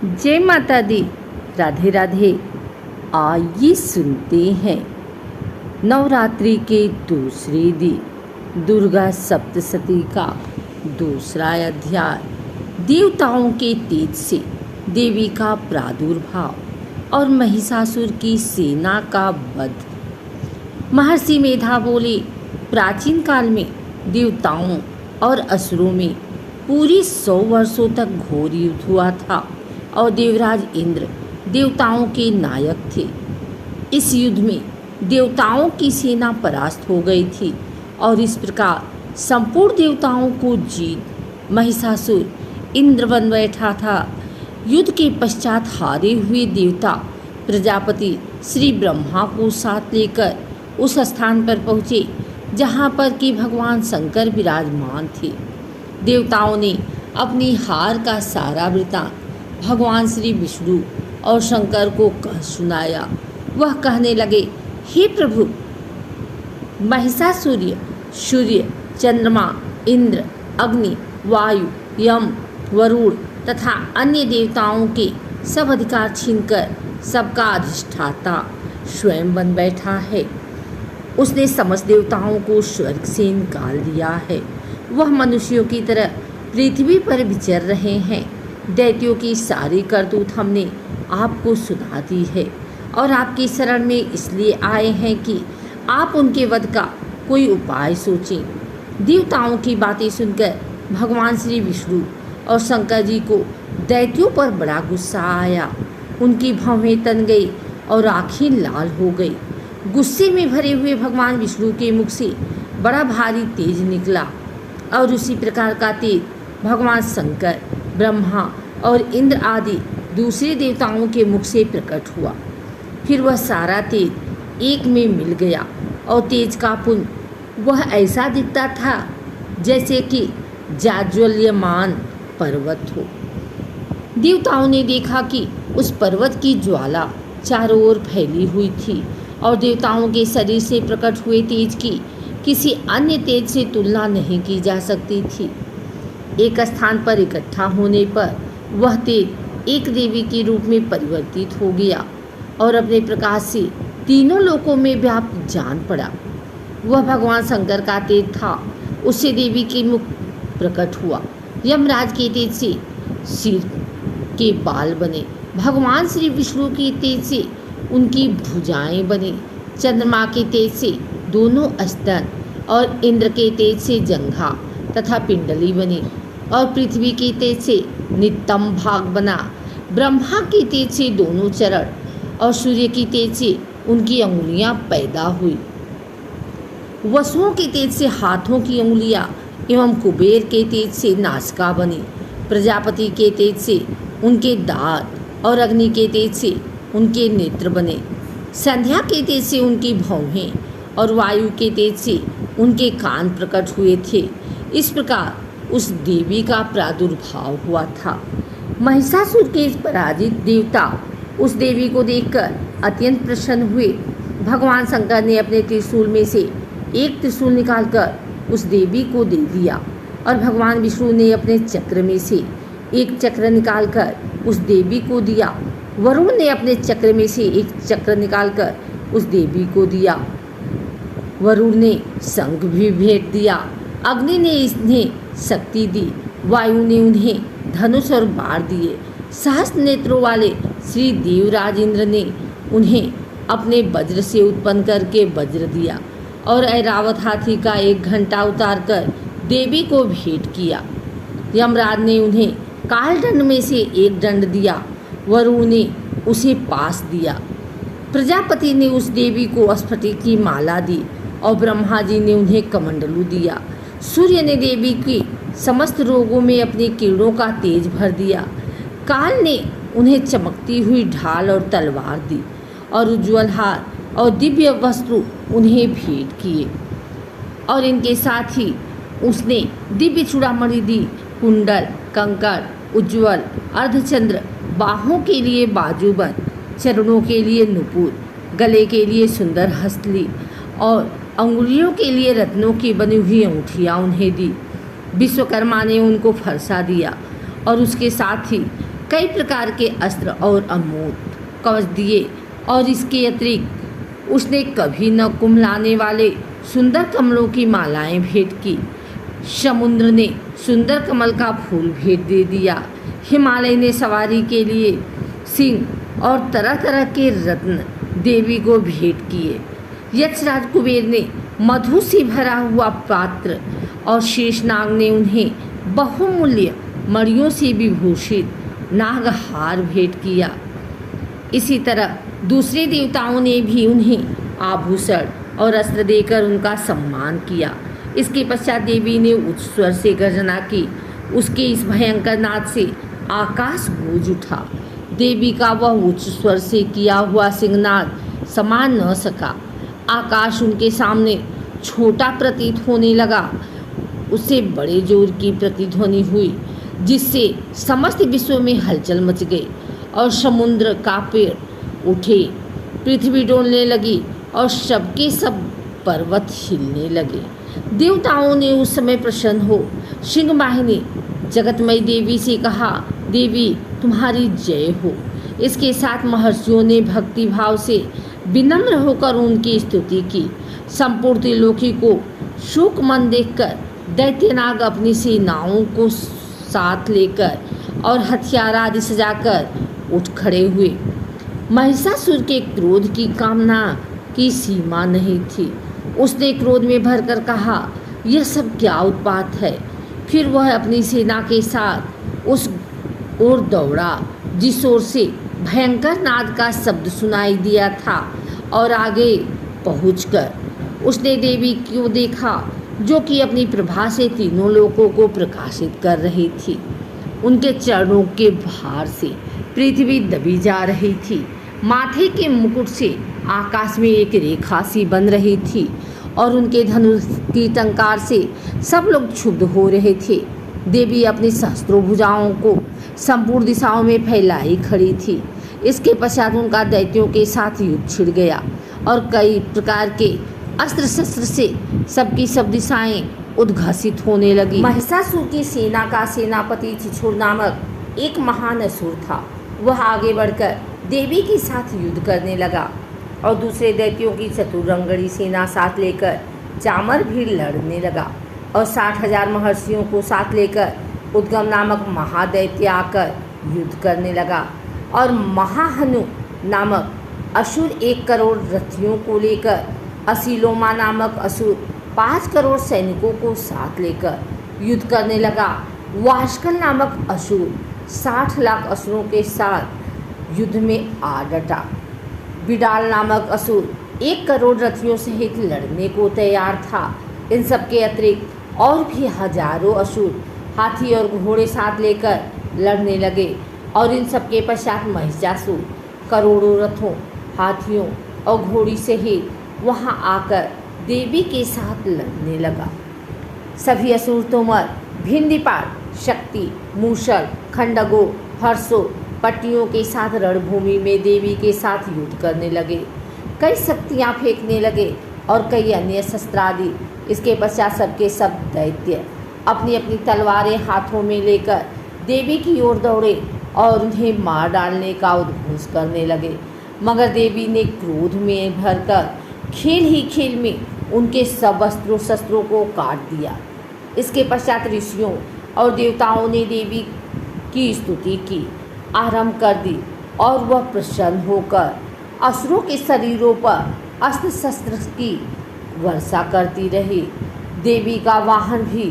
जय माता दी। राधे राधे। आइए सुनते हैं नवरात्रि के दूसरे दिन दुर्गा सप्तशती का दूसरा अध्याय। देवताओं के तेज से देवी का प्रादुर्भाव और महिषासुर की सेना का वध। महर्षि मेधा बोले, प्राचीन काल में देवताओं और असुरों में पूरी 100 वर्षों तक घोर युद्ध हुआ था और देवराज इंद्र देवताओं के नायक थे। इस युद्ध में देवताओं की सेना परास्त हो गई थी और इस प्रकार संपूर्ण देवताओं को जीत महिषासुर इंद्र बन बैठा था। युद्ध के पश्चात हारे हुए देवता प्रजापति श्री ब्रह्मा को साथ लेकर उस स्थान पर पहुँचे जहाँ पर कि भगवान शंकर विराजमान थे। देवताओं ने अपनी हार का सारा वृत्तांत भगवान श्री विष्णु और शंकर को कह सुनाया। वह कहने लगे, हे प्रभु, महिषासुर सूर्य, चंद्रमा, इंद्र, अग्नि, वायु, यम, वरुण तथा अन्य देवताओं के सब अधिकार छीनकर सबका अधिष्ठाता स्वयं बन बैठा है। उसने समस्त देवताओं को स्वर्ग से निकाल दिया है। वह मनुष्यों की तरह पृथ्वी पर विचर रहे हैं। दैत्यों की सारी करतूत हमने आपको सुना दी है और आपकी शरण में इसलिए आए हैं कि आप उनके वध का कोई उपाय सोचें। देवताओं की बातें सुनकर भगवान श्री विष्णु और शंकर जी को दैत्यों पर बड़ा गुस्सा आया। उनकी भौहें तन गई और आँखें लाल हो गई। गुस्से में भरे हुए भगवान विष्णु के मुख से बड़ा भारी तेज निकला और उसी प्रकार का तेज भगवान शंकर, ब्रह्मा और इंद्र आदि दूसरे देवताओं के मुख से प्रकट हुआ। फिर वह सारा तेज एक में मिल गया और तेज का पुंज वह ऐसा दिखता था जैसे कि जाज्वल्यमान पर्वत हो। देवताओं ने देखा कि उस पर्वत की ज्वाला चारों ओर फैली हुई थी और देवताओं के शरीर से प्रकट हुए तेज की किसी अन्य तेज से तुलना नहीं की जा सकती थी। एक स्थान पर इकट्ठा होने पर वह तेज एक देवी के रूप में परिवर्तित हो गया और अपने प्रकाश से तीनों लोकों में व्याप्त जान पड़ा। वह भगवान शंकर का तेज था। उससे देवी के मुख प्रकट हुआ। यमराज के तेज से सिर के बाल बने। भगवान श्री विष्णु के तेज से उनकी भुजाएं बनी। चंद्रमा के तेज से दोनों स्तन और इंद्र के तेज से जंघा तथा पिंडली बनी और पृथ्वी के तेज से नितंब भाग बना। ब्रह्मा के तेज से दोनों चरण और सूर्य की तेज से उनकी अंगुलियां पैदा हुई। वसुओं के तेज से हाथों की अंगुलियां एवं कुबेर के तेज से नासिका बनी। प्रजापति के तेज से उनके दांत और अग्नि के तेज से उनके नेत्र बने। संध्या के तेज से उनकी भौहें और वायु के तेज से उनके कान प्रकट हुए थे। इस प्रकार उस देवी का प्रादुर्भाव हुआ था। महिषासुर के पराजित देवता उस देवी को देखकर अत्यंत प्रसन्न हुए। भगवान शंकर ने अपने त्रिशूल में से एक त्रिशूल निकालकर उस देवी को दे दिया और भगवान विष्णु ने अपने चक्र में से एक चक्र निकालकर उस देवी को दिया। वरुण ने अपने चक्र में से एक चक्र निकालकर उस देवी को दिया। वरुण ने शंख भी भेंट दिया। अग्नि ने इन्हें शक्ति दी। वायु ने उन्हें धनुष और बाण दिए। सहस्त्र नेत्रों वाले श्री देवराज इंद्र ने उन्हें अपने वज्र से उत्पन्न करके वज्र दिया और ऐरावत हाथी का एक घंटा उतारकर देवी को भेंट किया। यमराज ने उन्हें काल दंड में से एक दंड दिया। वरुण ने उसे पास दिया। प्रजापति ने उस देवी को स्फटिक की माला दी और ब्रह्मा जी ने उन्हें कमंडलू दिया। सूर्य ने देवी की समस्त रोगों में अपनी किरणों का तेज भर दिया। काल ने उन्हें चमकती हुई ढाल और तलवार दी और उज्ज्वल हार और दिव्य वस्त्र उन्हें भेंट किए और इनके साथ ही उसने दिव्य चूड़ामणि दी। कुंडल, कंकड़, उज्ज्वल अर्धचंद्र, बाहों के लिए बाजूबंद, चरणों के लिए नुपुर, गले के लिए सुंदर हस्तली और अंगुलियों के लिए रत्नों की बनी हुई अंगूठियाँ उन्हें दी। विश्वकर्मा ने उनको फरसा दिया और उसके साथ ही कई प्रकार के अस्त्र और अमोद कवच दिए और इसके अतिरिक्त उसने कभी न कुम्हलाने वाले सुंदर कमलों की मालाएं भेंट की। समुद्र ने सुंदर कमल का फूल भेंट दे दिया। हिमालय ने सवारी के लिए सिंह और तरह तरह के रत्न देवी को भेंट किए। यक्षराज कुबेर ने मधु से भरा हुआ पात्र और शेषनाग ने उन्हें बहुमूल्य मणियों से विभूषित नागहार भेंट किया। इसी तरह दूसरे देवताओं ने भी उन्हें आभूषण और अस्त्र देकर उनका सम्मान किया। इसके पश्चात देवी ने उच्च स्वर से गर्जना की। उसके इस भयंकर नाद से आकाश गूंज उठा। देवी का वह उच्च स्वर से किया हुआ सिंहनाद समा न सका। आकाश उनके सामने छोटा प्रतीत होने लगा। उससे बड़े जोर की प्रतिध्वनि हुई, जिससे समस्त विश्व में हलचल मच गई और समुद्र कांपे उठे, पृथ्वी डोलने लगी और सबके सब पर्वत हिलने लगे। देवताओं ने उस समय प्रसन्न हो सिंहवाहिनी जगतमयी देवी से कहा, देवी तुम्हारी जय हो। इसके साथ महर्षियों ने भक्ति भाव से विनम्र होकर उनकी स्तुति की। संपूर्ण त्रिलोकी को शोक मन देखकर दैत्यनाग अपनी सेनाओं को साथ लेकर और हथियार आदि सजाकर उठ खड़े हुए। महिषासुर के क्रोध की कामना की सीमा नहीं थी। उसने क्रोध में भरकर कहा, यह सब क्या उत्पात है। फिर वह अपनी सेना के साथ उस ओर दौड़ा जिस ओर से भयंकर नाद का शब्द सुनाई दिया था और आगे पहुंचकर उसने देवी को देखा, जो कि अपनी प्रभा से तीनों लोकों को प्रकाशित कर रही थी। उनके चरणों के भार से पृथ्वी दबी जा रही थी। माथे के मुकुट से आकाश में एक रेखा सी बन रही थी और उनके धनुष की टंकार से सब लोग क्षुब्ध हो रहे थे। देवी अपनी सहस्त्रों भुजाओं को संपूर्ण दिशाओं में फैलाई खड़ी थी। इसके पश्चात उनका दैत्यों के साथ युद्ध छिड़ गया और कई प्रकार के अस्त्र शस्त्र से सबकी सब दिशाएं उद्घासित होने लगी। महिषासुर की सेना का सेनापति छिछोर नामक एक महान असुर था। वह आगे बढ़कर देवी के साथ युद्ध करने लगा और दूसरे दैत्यों की चतुरंगड़ी सेना साथ लेकर चामर भी लड़ने लगा और 60,000 महर्षियों को साथ लेकर उद्गम नामक महादैत्य आकर युद्ध करने लगा और महाहनु नामक असुर 1 करोड़ रथियों को लेकर, असीलोमा नामक असुर 5 करोड़ सैनिकों को साथ लेकर युद्ध करने लगा। वाष्कल नामक असुर 60 लाख असुरों के साथ युद्ध में आ डटा। बिडाल नामक असुर 1 करोड़ रथियों सहित लड़ने को तैयार था। इन सब के अतिरिक्त और भी हजारों असुर हाथी और घोड़े साथ लेकर लड़ने लगे और इन सब के पश्चात महिषासुर करोड़ों रथों, हाथियों और घोड़ी सहित वहां आकर देवी के साथ लड़ने लगा। सभी असुर तोमर, भिंडीपाल, शक्ति, मूषल, खंडगो, हर्षो, पट्टियों के साथ रणभूमि में देवी के साथ युद्ध करने लगे। कई शक्तियाँ फेंकने लगे और कई अन्य शस्त्रादि। इसके पश्चात सबके सब दैत्य अपनी अपनी तलवारें हाथों में लेकर देवी की ओर दौड़े और उन्हें मार डालने का उद्घोष करने लगे। मगर देवी ने क्रोध में भरकर खेल ही खेल में उनके सब अस्त्रों शस्त्रों को काट दिया। इसके पश्चात ऋषियों और देवताओं ने देवी की स्तुति की आरंभ कर दी और वह प्रसन्न होकर असुरों के शरीरों पर अस्त्र शस्त्र की वर्षा करती रही। देवी का वाहन भी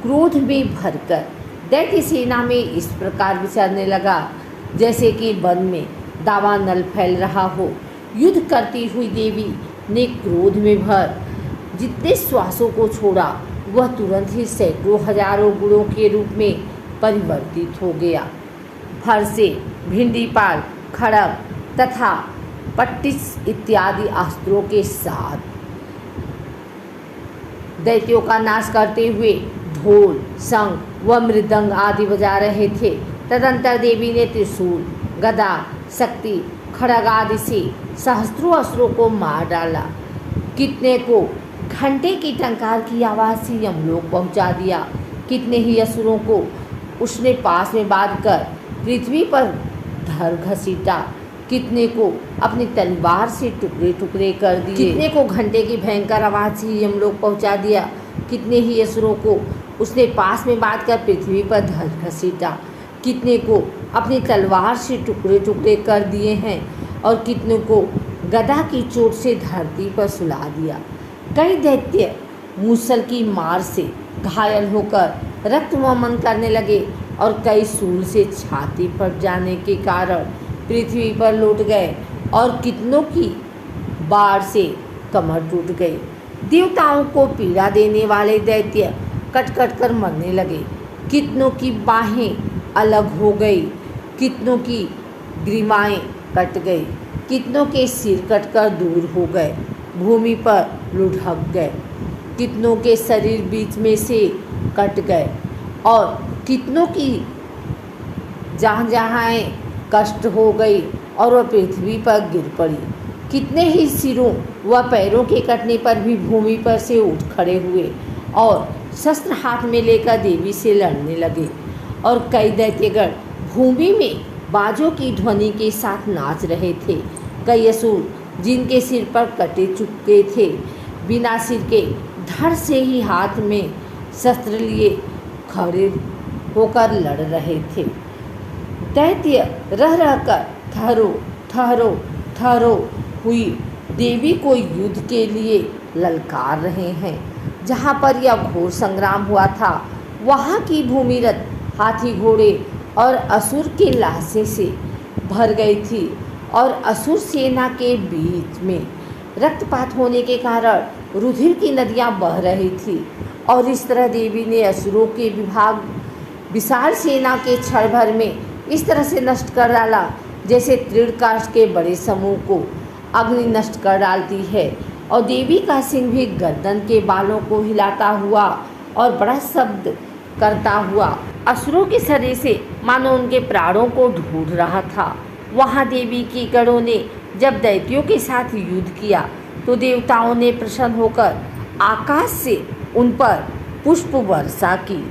क्रोध में भरकर दैत्य सेना में इस प्रकार विचरने लगा जैसे कि वन में दावानल फैल रहा हो। युद्ध करती हुई देवी ने क्रोध में भर जितने श्वासों को छोड़ा वह तुरंत ही सैकड़ों हजारों गुणों के रूप में परिवर्तित हो गया। फर से भिंडीपाल, खड़ग तथा पट्टिस इत्यादि अस्त्रों के साथ दैत्यों का नाश करते हुए ढोल, शंख व मृदंग आदि बजा रहे थे। तदंतर देवी ने त्रिशूल, गदा, शक्ति, खड़ग आदि से सहस्त्रों असुरों को मार डाला। कितने को घंटे की टंकार की आवाज़ से यमलोक पहुंचा दिया। कितने ही असुरों को उसने पास में बांधकर पृथ्वी पर धर घसीटा, कितने को अपनी तलवार से टुकड़े टुकड़े कर दिए, कितने को घंटे की भयंकर आवाज़ से यमलोक पहुंचा दिया, कितने ही असुरों को उसने पास में बांध कर पृथ्वी पर धर घसीटा, कितने को अपनी तलवार से टुकड़े टुकड़े कर दिए हैं और कितने को गदा की चोट से धरती पर सुला दिया। कई दैत्य मूसल की मार से घायल होकर रक्त वमन करने लगे और कई सूल से छाती फट जाने के कारण पृथ्वी पर लौट गए और कितनों की बाढ़ से कमर टूट गई। देवताओं को पीड़ा देने वाले दैत्य कट कट कर मरने लगे, कितनों की बाहें अलग हो गई, कितनों की ग्रीवाएं कट गई, कितनों के सिर कटकर दूर हो गए, भूमि पर लुढ़क गए, कितनों के शरीर बीच में से कट गए और कितनों की जहाँ कष्ट हो गई और वह पृथ्वी पर गिर पड़ी। कितने ही सिरों व पैरों के कटने पर भी भूमि पर से उठ खड़े हुए और शस्त्र हाथ में लेकर देवी से लड़ने लगे और कई दैत्यगण भूमि में बाजों की ध्वनि के साथ नाच रहे थे। कई असुर जिनके सिर पर कटे चुके थे बिना सिर के धड़ से ही हाथ में शस्त्र लिए खड़े होकर लड़ रहे थे। दैत्य रह रहकर ठहरो ठहरो ठहरो हुई देवी को युद्ध के लिए ललकार रहे हैं। जहाँ पर यह घोर संग्राम हुआ था वहाँ की भूमिरत हाथी घोड़े और असुर के लाशें से भर गई थी और असुर सेना के बीच में रक्तपात होने के कारण रुधिर की नदियाँ बह रही थी और इस तरह देवी ने असुरों के विशाल सेना के क्षण भर में इस तरह से नष्ट कर डाला जैसे तृणकाष्ठ के बड़े समूह को अग्नि नष्ट कर डालती है। और देवी का सिंह भी गर्दन के बालों को हिलाता हुआ और बड़ा शब्द करता हुआ असुरों के शरीर से मानो उनके प्राणों को ढूंढ रहा था। वहाँ देवी की गणों ने जब दैत्यों के साथ युद्ध किया तो देवताओं ने प्रसन्न होकर आकाश से उन पर पुष्प वर्षा की।